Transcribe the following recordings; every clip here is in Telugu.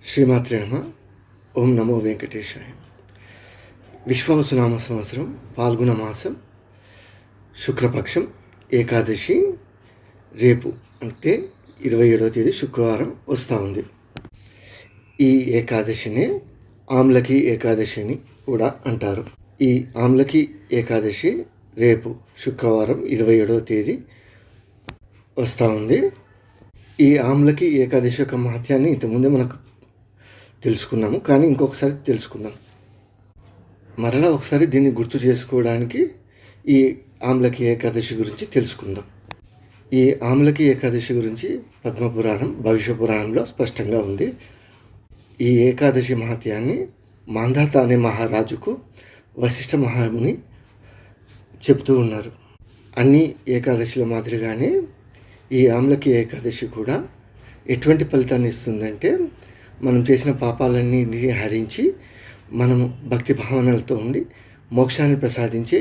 శ్రీమాత్రే నమః. ఓం నమో వెంకటేశాయ. విశ్వావసునామ సంవత్సరం పాల్గొన మాసం శుక్లపక్షం ఏకాదశి రేపు అంటే 27వ తేదీ శుక్రవారం వస్తూ ఉంది. ఈ ఏకాదశినే ఆమ్లకి ఏకాదశి అని కూడా అంటారు. ఈ ఆమ్లకి ఏకాదశి రేపు శుక్రవారం 27వ తేదీ వస్తూ ఉంది. ఈ ఆమ్లకి ఏకాదశి యొక్క మహత్యాన్ని ఇంతకుముందే మనకు తెలుసుకున్నాము, కానీ ఇంకొకసారి తెలుసుకుందాం. మరలా ఒకసారి దీన్ని గుర్తు చేసుకోవడానికి ఈ ఆమ్లకి ఏకాదశి గురించి తెలుసుకుందాం. ఈ ఆమ్లకి ఏకాదశి గురించి పద్మపురాణం, భవిష్య పురాణంలో స్పష్టంగా ఉంది. ఈ ఏకాదశి మహత్యాన్ని మాంధాత అనే మహారాజుకు వశిష్ఠ మహాముని చెప్తూ ఉన్నారు. అన్ని ఏకాదశిల మాదిరిగానే ఈ ఆమ్లకి ఏకాదశి కూడా ఎటువంటి ఫలితాన్ని ఇస్తుందంటే, మనం చేసిన పాపాలన్నీ హరించి మనము భక్తి భావనలతో ఉండి మోక్షాన్ని ప్రసాదించే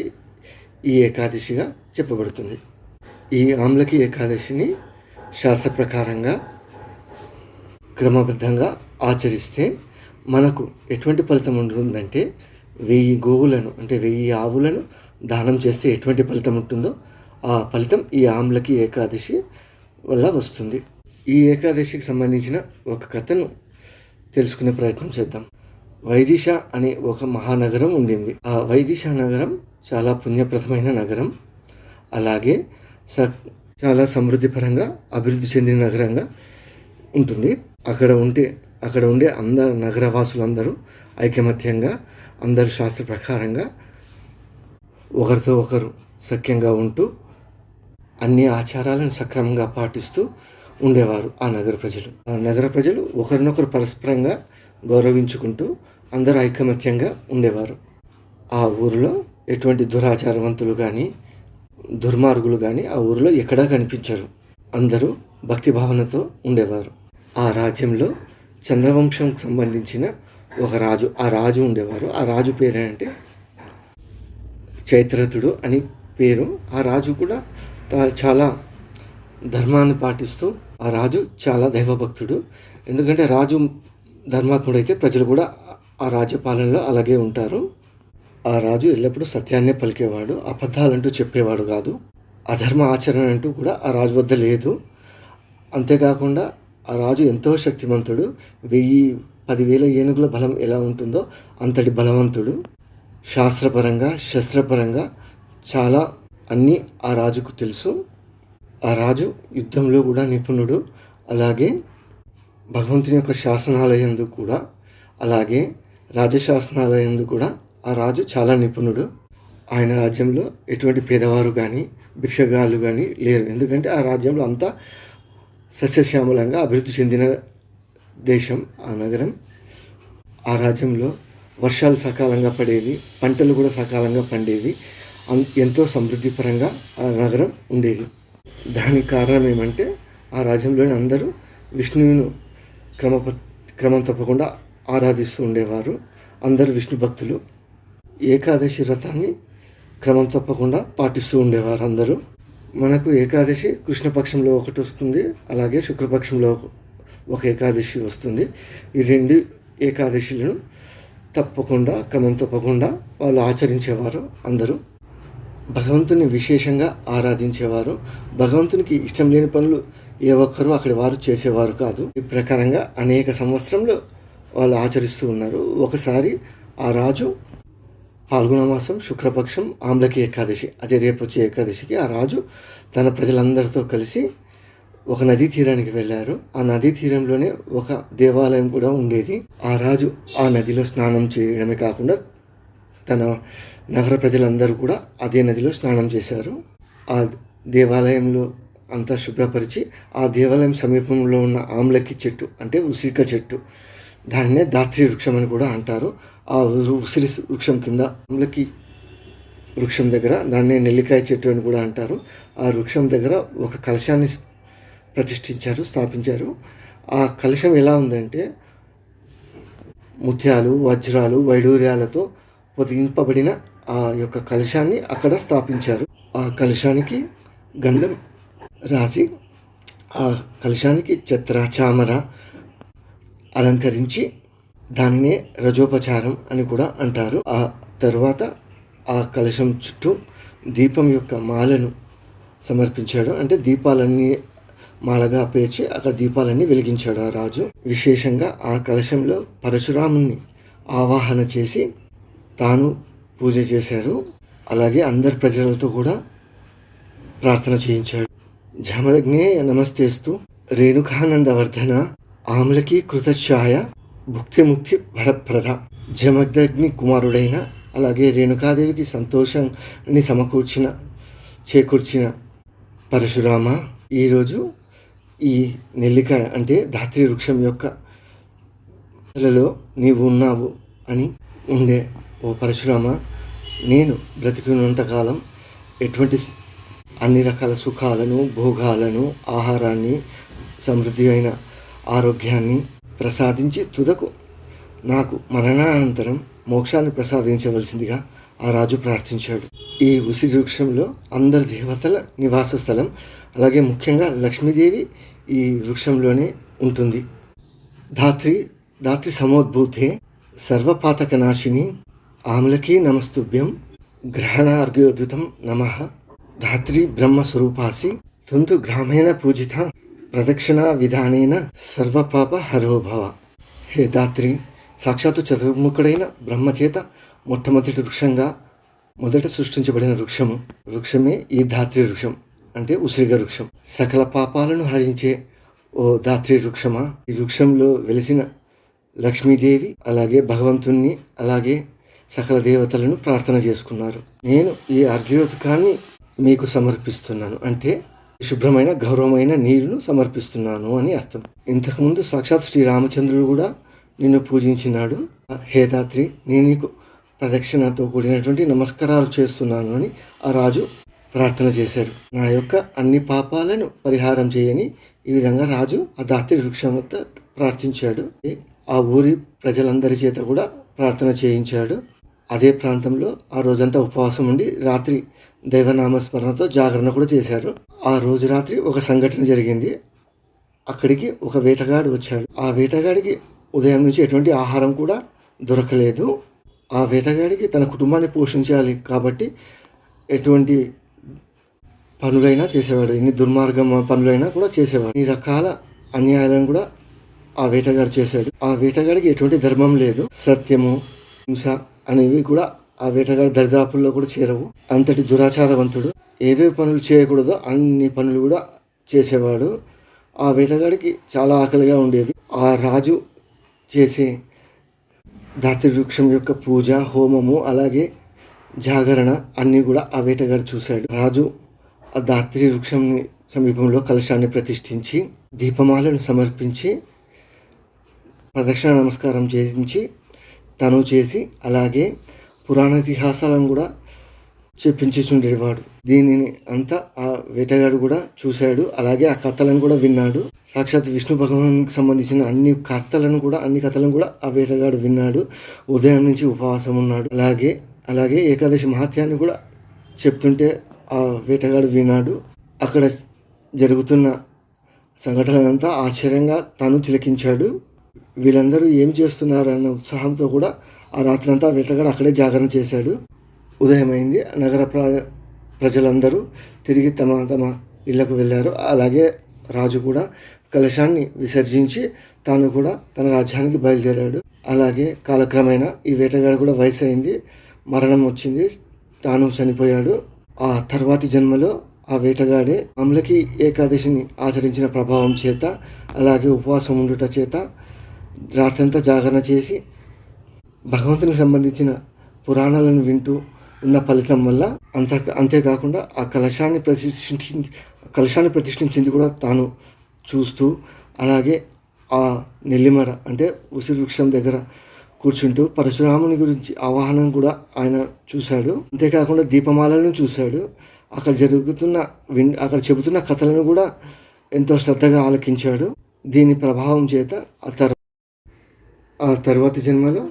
ఈ ఏకాదశిగా చెప్పబడుతుంది. ఈ ఆమ్లకి ఏకాదశిని శాస్త్ర ప్రకారంగా క్రమబద్ధంగా ఆచరిస్తే మనకు ఎటువంటి ఫలితం ఉంటుందంటే, 1000 గోవులను అంటే 1000 ఆవులను దానం చేస్తే ఎటువంటి ఫలితం ఉంటుందో ఆ ఫలితం ఈ ఆమ్లకి ఏకాదశి వల్ల వస్తుంది. ఈ ఏకాదశికి సంబంధించిన ఒక కథను తెలుసుకునే ప్రయత్నం చేద్దాం. వైదిష అనే ఒక మహానగరం ఉండింది. ఆ వైదిష నగరం చాలా పుణ్యప్రదమైన నగరం, అలాగే చాలా సమృద్ధిపరంగా అభివృద్ధి చెందిన నగరంగా ఉంటుంది. అక్కడ ఉండే నగరవాసులందరూ ఐకమత్యంగా, అందరూ శాస్త్ర ప్రకారంగా ఒకరితో ఒకరు సఖ్యంగా ఉంటూ అన్ని ఆచారాలను సక్రమంగా పాటిస్తూ ఉండేవారు ఆ నగర ప్రజలు ఒకరినొకరు పరస్పరంగా గౌరవించుకుంటూ అందరూ ఐకమత్యంగా ఉండేవారు. ఆ ఊరిలో ఎటువంటి దురాచారవంతులు కానీ దుర్మార్గులు కానీ ఆ ఊరిలో ఎక్కడా కనిపించరు. అందరూ భక్తి భావనతో ఉండేవారు. ఆ రాజ్యంలో చంద్రవంశంకి సంబంధించిన ఒక రాజు ఉండేవారు. ఆ రాజు పేరేంటే చైత్రరథుడు అని పేరు. ఆ రాజు కూడా చాలా ధర్మాన్ని పాటిస్తూ, ఆ రాజు చాలా దైవభక్తుడు. ఎందుకంటే రాజు ధర్మాత్ముడైతే ప్రజలు కూడా ఆ రాజ్య పాలనలో అలాగే ఉంటారు. ఆ రాజు ఎల్లప్పుడూ సత్యాన్నే పలికేవాడు, అబద్ధాలంటూ చెప్పేవాడు కాదు. అధర్మ ఆచరణ అంటూ కూడా ఆ రాజు వద్ద లేదు. అంతేకాకుండా ఆ రాజు ఎంతో శక్తివంతుడు. 10,000 ఏనుగుల బలం ఎలా ఉంటుందో అంతటి బలవంతుడు. శాస్త్రపరంగా శస్త్రపరంగా చాలా అన్నీ ఆ రాజుకు తెలుసు. ఆ రాజు యుద్ధంలో కూడా నిపుణుడు. అలాగే భగవంతుని యొక్క శాసనాలయందు కూడా, అలాగే రాజశాసనాలయందు కూడా ఆ రాజు చాలా నిపుణుడు. ఆయన రాజ్యంలో ఎటువంటి పేదవారు కానీ భిక్షగాళ్ళు కానీ లేరు. ఎందుకంటే ఆ రాజ్యంలో అంతా సస్యశ్యామలంగా అభివృద్ధి చెందిన దేశం ఆ నగరం. ఆ రాజ్యంలో వర్షాలు సకాలంగా పడేవి, పంటలు కూడా సకాలంగా పండేవి. ఎంతో సమృద్ధిపరంగా ఆ నగరం ఉండేది. దానికి కారణం ఏమంటే, ఆ రాజ్యంలోని అందరూ విష్ణువును క్రమం తప్పకుండా ఆరాధిస్తూ ఉండేవారు. అందరూ విష్ణు భక్తులు. ఏకాదశి వ్రతాన్ని క్రమం తప్పకుండా పాటిస్తూ ఉండేవారు అందరూ. మనకు ఏకాదశి కృష్ణపక్షంలో ఒకటి వస్తుంది, అలాగే శుక్లపక్షంలో ఒక ఏకాదశి వస్తుంది. ఈ 2 ఏకాదశులను తప్పకుండా క్రమం తప్పకుండా వాళ్ళు ఆచరించేవారు. అందరూ భగవంతుని విశేషంగా ఆరాధించేవారు. భగవంతునికి ఇష్టం లేని పనులు ఏ ఒక్కరూ అక్కడి వారు చేసేవారు కాదు. ఈ ప్రకారంగా అనేక సంవత్సరంలో వాళ్ళు ఆచరిస్తూ ఉన్నారు. ఒకసారి ఆ రాజు పాల్గొన మాసం శుక్లపక్షం ఆమ్లకి ఏకాదశి, అదే రేపు వచ్చే ఏకాదశికి ఆ రాజు తన ప్రజలందరితో కలిసి ఒక నదీ తీరానికి వెళ్ళారు. ఆ నదీ తీరంలోనే ఒక దేవాలయం కూడా ఉండేది. ఆ రాజు ఆ నదిలో స్నానం చేయడమే కాకుండా తన నగర ప్రజలందరూ కూడా అదే నదిలో స్నానం చేశారు. ఆ దేవాలయంలో అంతా శుభ్రపరిచి, ఆ దేవాలయం సమీపంలో ఉన్న ఆమ్లకి చెట్టు అంటే ఉసిరిక చెట్టు, దాన్నే దాత్రి వృక్షం అని కూడా అంటారు. ఆ ఉసిరి వృక్షం కింద, ఆమ్లకి వృక్షం దగ్గర దాన్నే నెల్లికాయ చెట్టు అని కూడా అంటారు. ఆ వృక్షం దగ్గర ఒక కలశాన్ని స్థాపించారు. ఆ కలశం ఎలా ఉందంటే, ముత్యాలు, వజ్రాలు, వైడూర్యాలతో పొదిగింపబడిన ఆ యొక్క కలశాన్ని అక్కడ స్థాపించారు. ఆ కలశానికి గంధం రాసి, ఆ కలశానికి ఛత్ర, చామర, అలంకరించి దానినే రజోపచారం అని కూడా అంటారు. ఆ తర్వాత ఆ కలశం చుట్టూ దీపం యొక్క మాలను సమర్పించాడు. అంటే దీపాలన్నీ మాలగా పేర్చి అక్కడ దీపాలన్నీ వెలిగించాడు ఆ రాజు. విశేషంగా ఆ కలశంలో పరశురాముని ఆవాహన చేసి తాను పూజ చేశారు. అలాగే అందరి ప్రజలతో కూడా ప్రార్థన చేయించాడు. జమదగ్నే నమస్తేస్తూ రేణుకానందవర్ధన ఆమ్లకి కృతఛాయ భుక్తిముక్తి వరప్రద. జమదగ్ని కుమారుడైన అలాగే రేణుకాదేవికి సంతోషాన్ని చేకూర్చిన పరశురామ, ఈరోజు ఈ నెల్లికాయ అంటే ధాత్రి వృక్షం యొక్క లలో నీవు ఉన్నావు అని ఉండే ఓ పరశురామ, నేను బ్రతికినంతకాలం ఎటువంటి అన్ని రకాల సుఖాలను, భోగాలను, ఆహారాన్ని, సమృద్ధి అయిన ఆరోగ్యాన్ని ప్రసాదించి తుదకు నాకు మరణానంతరం మోక్షాన్ని ప్రసాదించవలసిందిగా ఆ రాజు ప్రార్థించాడు. ఈ ఉసిరి వృక్షంలో అందరి దేవతల నివాస స్థలం. అలాగే ముఖ్యంగా లక్ష్మీదేవి ఈ వృక్షంలోనే ఉంటుంది. ధాత్రి సమోద్భూతే సర్వపాతకనాశిని ఆమ్లకీ నమస్తుభ్యం గ్రహణార్ఘ్యోద్యుతం నమః. ధాత్రి బ్రహ్మస్వరూపాసి తుంతు గ్రామేణ పూజిత ప్రదక్షిణా విధానేన సర్వపాప హరోభవ. హే ధాత్రి, సాక్షాత్తు చతుర్ముఖుడైన బ్రహ్మచేత మొదట సృష్టించబడిన వృక్షమే ఈ ధాత్రి వృక్షం అంటే ఉసిరిగ వృక్షం. సకల పాపాలను హరించే ఓ ధాత్రి వృక్షమా, ఈ వృక్షంలో వెలిసిన లక్ష్మీదేవి అలాగే భగవంతుణ్ణి అలాగే సకల దేవతలను ప్రార్థన చేసుకున్నారు. నేను ఈ అర్ఘ్యోదకాన్ని మీకు సమర్పిస్తున్నాను అంటే శుభ్రమైన గౌరవమైన నీరును సమర్పిస్తున్నాను అని అర్థం. ఇంతకుముందు సాక్షాత్ శ్రీరామచంద్రుడు కూడా నిన్ను పూజించినాడు. హే ధాత్రి, నేను నీకు ప్రదక్షిణతో కూడినటువంటి నమస్కారాలు చేస్తున్నాను అని ఆ రాజు ప్రార్థన చేశాడు. నా యొక్క అన్ని పాపాలను పరిహారం చేయని ఈ విధంగా రాజు ఆ ధాత్రి వృక్షం వద్ద ప్రార్థించాడు. ఆ ఊరి ప్రజలందరి చేత కూడా ప్రార్థన చేయించాడు. అదే ప్రాంతంలో ఆ రోజంతా ఉపవాసం ఉండి రాత్రి దైవనామస్మరణతో జాగరణ కూడా చేశారు. ఆ రోజు రాత్రి ఒక సంఘటన జరిగింది. అక్కడికి ఒక వేటగాడు వచ్చాడు. ఆ వేటగాడికి ఉదయం నుంచి ఎటువంటి ఆహారం కూడా దొరకలేదు. ఆ వేటగాడికి తన కుటుంబాన్ని పోషించాలి కాబట్టి ఎటువంటి పనులైనా చేసేవాడు, ఎన్ని దుర్మార్గం పనులైనా కూడా చేసేవాడు. ఈ రకాల అన్యాయాలను కూడా ఆ వేటగాడు చేశాడు. ఆ వేటగాడికి ఎటువంటి ధర్మం లేదు. సత్యము, హింస అనేవి కూడా ఆ వేటగాడి దరిదాపుల్లో కూడా చేరవు. అంతటి దురాచారవంతుడు. ఏవేవి పనులు చేయకూడదో అన్ని పనులు కూడా చేసేవాడు. ఆ వేటగాడికి చాలా ఆకలిగా ఉండేది. ఆ రాజు చేసే ధాత్రి వృక్షం యొక్క పూజ, హోమము అలాగే జాగరణ అన్నీ కూడా ఆ వేటగాడు చూశాడు. రాజు ఆ ధాత్రి వృక్షం సమీపంలో కలశాన్ని ప్రతిష్ఠించి దీపమాలను సమర్పించి ప్రదక్షిణ నమస్కారం చేయించి తను చేసి అలాగే పురాణ ఇతిహాసాలను కూడా చెప్పించుండేవాడు. దీనిని అంతా ఆ వేటగాడు కూడా చూశాడు. అలాగే ఆ కథలను కూడా విన్నాడు. సాక్షాత్ విష్ణు భగవానికి సంబంధించిన అన్ని కథలను కూడా ఆ వేటగాడు విన్నాడు. ఉదయం నుంచి ఉపవాసం ఉన్నాడు. అలాగే ఏకాదశి మహాత్యాన్ని కూడా చెప్తుంటే ఆ వేటగాడు విన్నాడు. అక్కడ జరుగుతున్న సంఘటనలంతా ఆశ్చర్యంగా తాను తిలకించాడు. వీళ్ళందరూ ఏమి చేస్తున్నారన్న ఉత్సాహంతో కూడా ఆ రాత్రంతా వేటగాడు అక్కడే జాగరణ చేశాడు. ఉదయమైంది. నగర ప్రజలందరూ తిరిగి తమ ఇళ్లకు వెళ్ళారు. అలాగే రాజు కూడా కలశాన్ని విసర్జించి తాను కూడా తన రాజ్యానికి బయలుదేరాడు. అలాగే కాలక్రమేణా ఈ వేటగాడు కూడా వయసు అయింది, మరణం వచ్చింది, తాను చనిపోయాడు. ఆ తర్వాతి జన్మలో ఆ వేటగాడే అమ్లకి ఏకాదశిని ఆచరించిన ప్రభావం చేత అలాగే ఉపవాసం ఉండుట చేత రాత్రంతా జాగరణ చేసి భగవంతునికి సంబంధించిన పురాణాలను వింటూ ఉన్న ఫలితం వల్ల అంతేకాకుండా ఆ కలశాన్ని ప్రతిష్ఠించింది కూడా తాను చూస్తూ అలాగే ఆ నెల్లిమర అంటే ఉసిరి వృక్షం దగ్గర కూర్చుంటూ పరశురాముని గురించి ఆవాహనం కూడా ఆయన చూశాడు. అంతేకాకుండా దీపమాలను చూశాడు. అక్కడ చెబుతున్న కథలను కూడా ఎంతో శ్రద్ధగా ఆలకించాడు. దీని ప్రభావం చేత ఆ తర్వాతి జన్మలో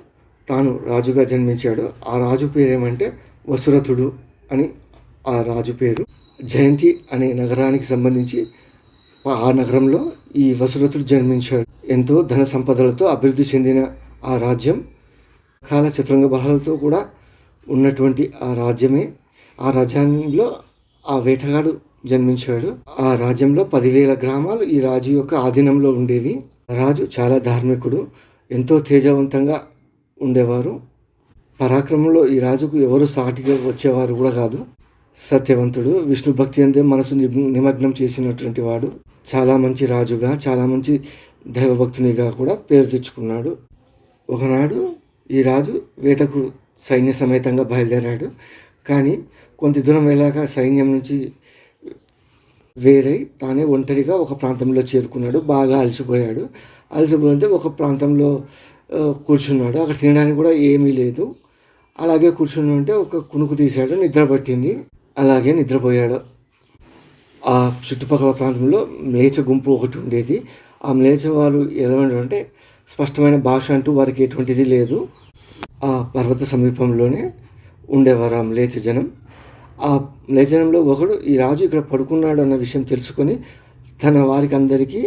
తాను రాజుగా జన్మించాడు. ఆ రాజు పేరేమంటే వసురథుడు అని ఆ రాజు పేరు. జయంతి అనే నగరానికి సంబంధించి ఆ నగరంలో ఈ వసురథుడు జన్మించాడు. ఎంతో ధన సంపదలతో అభివృద్ధి చెందిన ఆ రాజ్యం, కాల చతురంగ బలాలతో కూడా ఉన్నటువంటి ఆ రాజ్యమే. ఆ రాజ్యంలో ఆ వేటగాడు జన్మించాడు. ఆ రాజ్యంలో 10,000 గ్రామాలు ఈ రాజు యొక్క ఆధీనంలో ఉండేవి. రాజు చాలా ధార్మికుడు, ఎంతో తేజవంతంగా ఉండేవారు. పరాక్రమంలో ఈ రాజుకు ఎవరు సాటిగా వచ్చేవారు కూడా కాదు. సత్యవంతుడు, విష్ణు భక్తి అందే మనసు నిమగ్నం చేసినటువంటి వాడు. చాలా మంచి రాజుగా, చాలా మంచి దైవభక్తునిగా కూడా పేరు తెచ్చుకున్నాడు. ఒకనాడు ఈ రాజు వేటకు సైన్య సమేతంగా బయలుదేరాడు. కానీ కొంత దూరం వెళ్ళాక సైన్యం నుంచి వేరై తానే ఒంటరిగా ఒక ప్రాంతంలో చేరుకున్నాడు. బాగా అలసిపోయాడు. అలసిపోతే ఒక ప్రాంతంలో కూర్చున్నాడు. అక్కడ తినడానికి కూడా ఏమీ లేదు. అలాగే కూర్చుని ఉంటే ఒక కునుకు తీశాడు. నిద్ర పట్టింది. అలాగే నిద్రపోయాడు. ఆ చుట్టుపక్కల ప్రాంతంలో మ్లేచ్ఛ గుంపు ఒకటి ఉండేది. ఆ మ్లేచ్ఛ వారు ఎలా అంటే స్పష్టమైన భాష అంటూ వారికి ఎటువంటిది లేదు. ఆ పర్వత సమీపంలోనే ఉండేవారు ఆ మ్లేచ్ఛ జనం. ఆ మ్లేచ్ఛ జనంలో ఒకడు ఈ రాజు ఇక్కడ పడుకున్నాడు అన్న విషయం తెలుసుకొని తన వారికి అందరికీ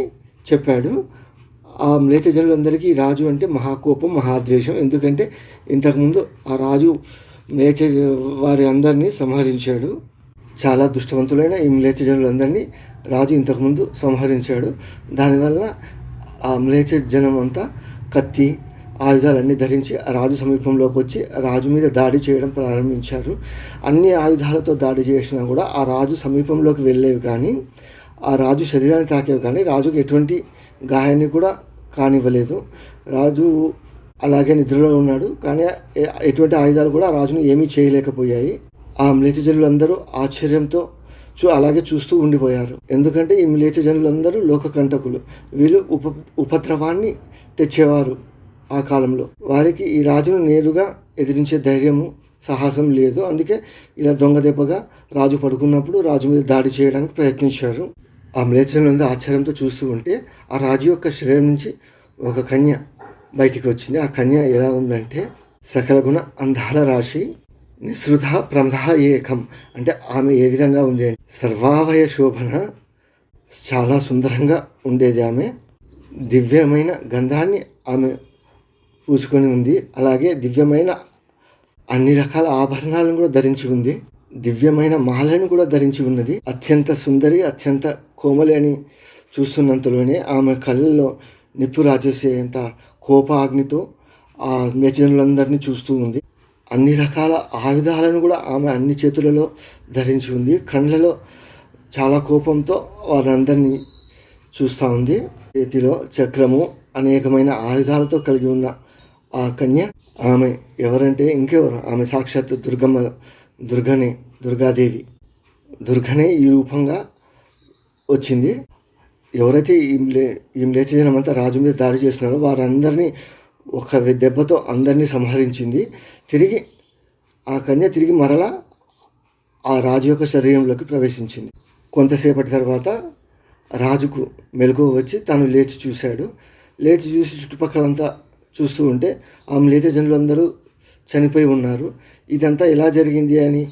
చెప్పాడు. ఆ మ్లేచ్ఛ జనులందరికీ రాజు అంటే మహాకోపం, మహాద్వేషం. ఎందుకంటే ఇంతకుముందు ఆ రాజు మ్లేచ్ఛ వారి అందరినీ సంహరించాడు. చాలా దుష్టవంతులైన ఈ మ్లేచ్ఛ జనులందరినీ రాజు ఇంతకుముందు సంహరించాడు. దానివల్ల ఆ మ్లేచ్ఛ జనం అంతా కత్తి, ఆయుధాలన్నీ ధరించి ఆ రాజు సమీపంలోకి వచ్చి రాజు మీద దాడి చేయడం ప్రారంభించారు. అన్ని ఆయుధాలతో దాడి చేసినా కూడా ఆ రాజు సమీపంలోకి వెళ్ళేవి కానీ, ఆ రాజు శరీరాన్ని తాకేవి కానీ రాజుకు ఎటువంటి గాయాన్ని కూడా కానివ్వలేదు. రాజు అలాగే నిద్రలో ఉన్నాడు. కానీ ఎటువంటి ఆయుధాలు కూడా రాజును ఏమీ చేయలేకపోయాయి. ఆ మ్లేచ్ఛ జనులందరూ ఆశ్చర్యంతో అలాగే చూస్తూ ఉండిపోయారు. ఎందుకంటే ఈ మ్లేచ్ఛ జనులందరూ లోకకంటకులు. వీళ్ళు ఉపద్రవాన్ని తెచ్చేవారు. ఆ కాలంలో వారికి ఈ రాజును నేరుగా ఎదిరించే ధైర్యము, సాహసం లేదు. అందుకే ఇలా దొంగ దెబ్బగా రాజు పడుకున్నప్పుడు రాజు మీద దాడి చేయడానికి ప్రయత్నించారు. ఆ మ్లేచ్ఛ జనులందరూ ఆశ్చర్యంతో చూస్తూ ఉంటే ఆ రాజు యొక్క శరీరం నుంచి ఒక కన్య బయటికి వచ్చింది. ఆ కన్య ఎలా ఉందంటే సకల గుణ అందాల రాశి, నిసృత ప్రమద ఏకం. అంటే ఆమె ఏ విధంగా ఉంది అంటే సర్వావయ శోభన, చాలా సుందరంగా ఉండేది. ఆమె దివ్యమైన గంధాన్ని ఆమె పూసుకొని ఉంది. అలాగే దివ్యమైన అన్ని రకాల ఆభరణాలను కూడా ధరించి ఉంది. దివ్యమైన మాలను కూడా ధరించి ఉన్నది. అత్యంత సుందరి, అత్యంత కోమలి అని చూస్తున్నంతలోనే ఆమె కళ్ళల్లో నిప్పు రాజేసేంత కోపాగ్నితో ఆ మ్లేచ్ఛనులందరినీ చూస్తూ ఉంది. అన్ని రకాల ఆయుధాలను కూడా ఆమె అన్ని చేతులలో ధరించి ఉంది. కళ్ళలో చాలా కోపంతో వారందరినీ చూస్తూ ఉంది. చేతిలో చక్రము, అనేకమైన ఆయుధాలతో కలిగి ఉన్న ఆ కన్య ఆమె ఎవరంటే ఇంకెవరు, ఆమె సాక్షాత్ దుర్గాదేవి. దుర్గనే ఈ రూపంగా వచ్చింది. ఎవరైతే ఈ మ్లేచ్ఛ జనమంతా రాజు మీద దాడి చేస్తున్నారో వారందరినీ ఒక దెబ్బతో అందరినీ సంహరించింది. తిరిగి ఆ కన్య తిరిగి మరలా ఆ రాజు యొక్క శరీరంలోకి ప్రవేశించింది. కొంతసేపటి తర్వాత రాజుకు మెలకువ వచ్చి తాను లేచి చూశాడు. లేచి చూసి చుట్టుపక్కలంతా చూస్తూ ఉంటే ఆ మ్లేచ్ఛ జనులందరూ చనిపోయి ఉన్నారు. ఇదంతా ఎలా జరిగింది అని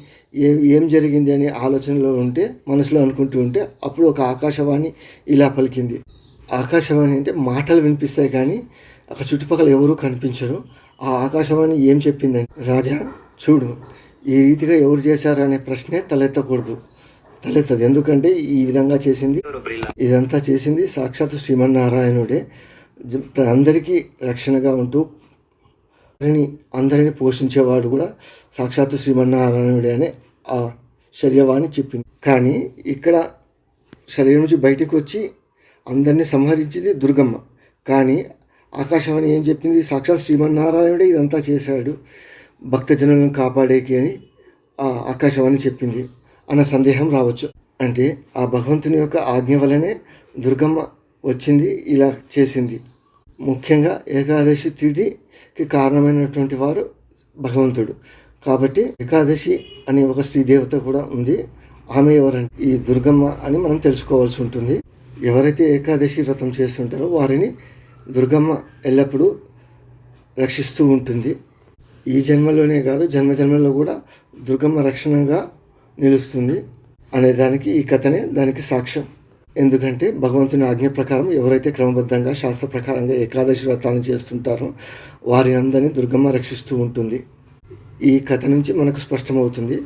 ఏం జరిగింది అని ఆలోచనలో ఉంటే, మనసులో అనుకుంటూ ఉంటే అప్పుడు ఒక ఆకాశవాణి ఇలా పలికింది. ఆకాశవాణి అంటే మాటలు వినిపిస్తాయి కానీ అక్కడ చుట్టుపక్కల ఎవరూ కనిపించరు. ఆ ఆకాశవాణి ఏం చెప్పిందంటే, రాజా చూడు, ఈ రీతిగా ఎవరు చేశారు అనే ప్రశ్నే తలెత్తదు. ఎందుకంటే ఈ విధంగా ఇదంతా చేసింది సాక్షాత్ శ్రీమన్నారాయణుడే. అందరికీ రక్షణగా ఉంటూ అందరినీ పోషించేవాడు కూడా సాక్షాత్ శ్రీమన్నారాయణుడే అనే ఆ శరీరవాణి చెప్పింది. కానీ ఇక్కడ శరీరం నుంచి బయటకు వచ్చి అందరినీ సంహరించింది దుర్గమ్మ. కానీ ఆకాశవాణి ఏం చెప్పింది, సాక్షాత్ శ్రీమన్నారాయణుడే ఇదంతా చేశాడు భక్తజనులను కాపాడేకి అని ఆ ఆకాశవాణి చెప్పింది అన్న సందేహం రావచ్చు. అంటే ఆ భగవంతుని యొక్క ఆజ్ఞ వల్లనే దుర్గమ్మ వచ్చింది, ఇలా చేసింది. ముఖ్యంగా ఏకాదశి తిథికి కారణమైనటువంటి వారు భగవంతుడు. కాబట్టి ఏకాదశి అనే ఒక స్త్రీ దేవత కూడా ఉంది. ఆమె ఎవరంటే ఈ దుర్గమ్మ అని మనం తెలుసుకోవాల్సి ఉంటుంది. ఎవరైతే ఏకాదశి వ్రతం చేస్తుంటారో వారిని దుర్గమ్మ ఎల్లప్పుడూ రక్షిస్తూ ఉంటుంది. ఈ జన్మలోనే కాదు, జన్మలో కూడా దుర్గమ్మ రక్షణగా నిలుస్తుంది అనేదానికి ఈ కథనే దానికి సాక్ష్యం. ఎందుకంటే భగవంతుని ఆజ్ఞ ప్రకారం ఎవరైతే క్రమబద్ధంగా శాస్త్ర ప్రకారంగా ఏకాదశి వ్రతాన్ని చేస్తుంటారో వారిని అందరినీ దుర్గమ్మ రక్షిస్తూ ఉంటుంది. ఈ కథ నుంచి మనకు స్పష్టమవుతుంది.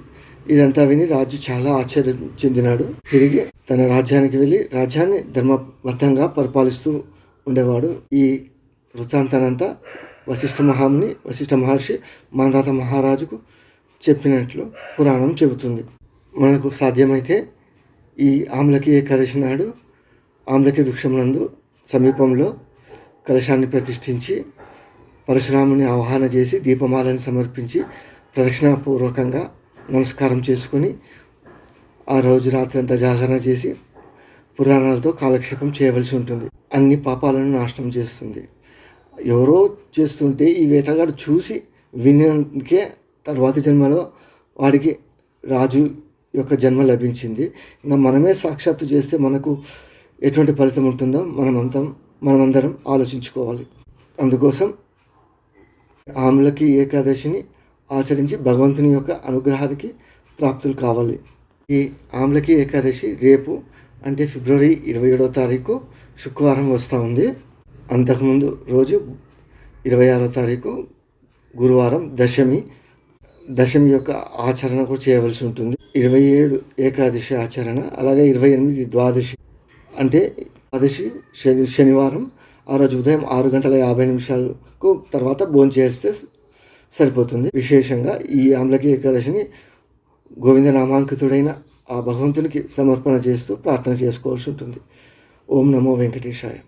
ఇదంతా విని రాజు చాలా ఆశ్చర్యం చెందినాడు. తిరిగి తన రాజ్యానికి వెళ్ళి రాజ్యాన్ని ధర్మబద్ధంగా పరిపాలిస్తూ ఉండేవాడు. ఈ వృత్తాంతానంతా వశిష్ఠ మహర్షి మాంధాత మహారాజుకు చెప్పినట్లు పురాణం చెబుతుంది. మనకు సాధ్యమైతే ఈ ఆమ్లకి ఏకాదశి నాడు ఆమ్లకి వృక్షమునందు సమీపంలో కలశాన్ని ప్రతిష్ఠించి పరశురాముని ఆవాహన చేసి దీపమాలను సమర్పించి ప్రదక్షిణాపూర్వకంగా నమస్కారం చేసుకొని ఆ రోజు రాత్రి అంతా జాగరణ చేసి పురాణాలతో కాలక్షేపం చేయవలసి ఉంటుంది. అన్ని పాపాలను నాశనం చేస్తుంది. ఎవరో చేస్తుంటే ఈ వేటగాడు చూసి వినేందుకే తర్వాతి జన్మలో వాడికి రాజు యొక్క జన్మ లభించింది. ఇంకా మనమే సాక్షాత్తు చేస్తే మనకు ఎటువంటి ఫలితం ఉంటుందో మనమందరం ఆలోచించుకోవాలి. అందుకోసం ఆమ్లకి ఏకాదశిని ఆచరించి భగవంతుని యొక్క అనుగ్రహానికి ప్రాప్తులు కావాలి. ఈ ఆమ్లకి ఏకాదశి రేపు అంటే ఫిబ్రవరి 27వ తారీఖు శుక్రవారం వస్తూ ఉంది. అంతకుముందు రోజు 26వ తారీఖు గురువారం దశమి యొక్క ఆచరణ కూడా చేయవలసి ఉంటుంది. 27 ఏకాదశి ఆచరణ, అలాగే 28 ద్వాదశి అంటే ద్వాదశి శనివారం. ఆ రోజు ఉదయం 6:50 తర్వాత భోంచేస్తే సరిపోతుంది. విశేషంగా ఈ ఆమ్లకి ఏకాదశిని గోవింద నామాంకితుడైన ఆ భగవంతునికి సమర్పణ చేస్తూ ప్రార్థన చేసుకోవాల్సి ఉంటుంది. ఓం నమో వెంకటేశాయ.